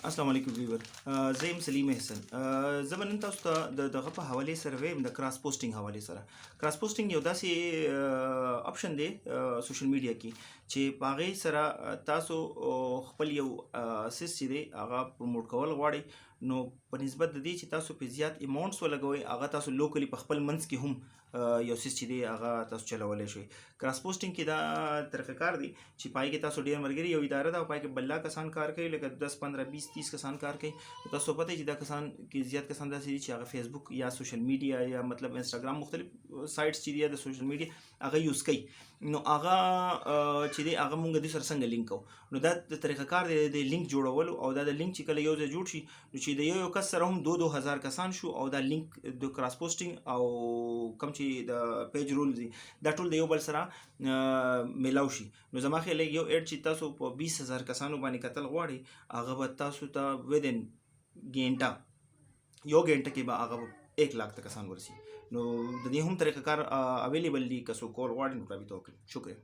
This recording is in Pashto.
السلام علیکم ویور زه یم سلیم احسن زه به نن تاسو ته دغه په حوالې سره ویم د کراس پوسټینګ حوالې سره. کراس پوسټینګ یو داسې اپشن دی سوشل میډیا کې چې په هغې سره تاسو خپل یو سیس چې دی هغه پروموټ کول غواړئ، نو په نسبت د دې چې تاسو پرې زیات اماونټس ولګوئ هغه تاسو لوکلی په خپل منځ کې هم یو سیس چې دی هغه تاسو چلولی شئ. کراس پوسټینګ کې دا طریقه کار دی چې پای کې تاسو ډېر ملګري یو اداره ده او پای کې بله کسان کار کوي، لکه 10 15 20 30 کسان کار کوي. تاسو پته چې دا کسان کې زیات کسان داسې دي چې هغه فیسبوک یا سوشل میډیا یا مطلب انسټاګرام مختلف سایټس چې دي د سوشل میډیا هغه یوز کوي، نو هغه چې دی هغه مونږ د سره څنګه لینک کوو. نو دا د طریقه کار دی د لینک جوړولو، او دا د لینک چې کله یو ځای جوړ شي نو چې د یو کس سره هم 2000 کسان شو او دا لینک د کراس پوسټینګ او کوم چې د پیج رول دي دا ټول د یو بل سره میلاو شي. نو زما خیال یو ایډ چې تاسو په 20000 کسانو باندې کتل غواړئ هغه به تاسو ته ودن ګینټه یو ګینټه کې به هغه 1 लाख کسان ورسي. نو د دې هم طریقه کار اویلیبل دي، که څوک کول غواړي نو رابطه وکړي. شکریہ.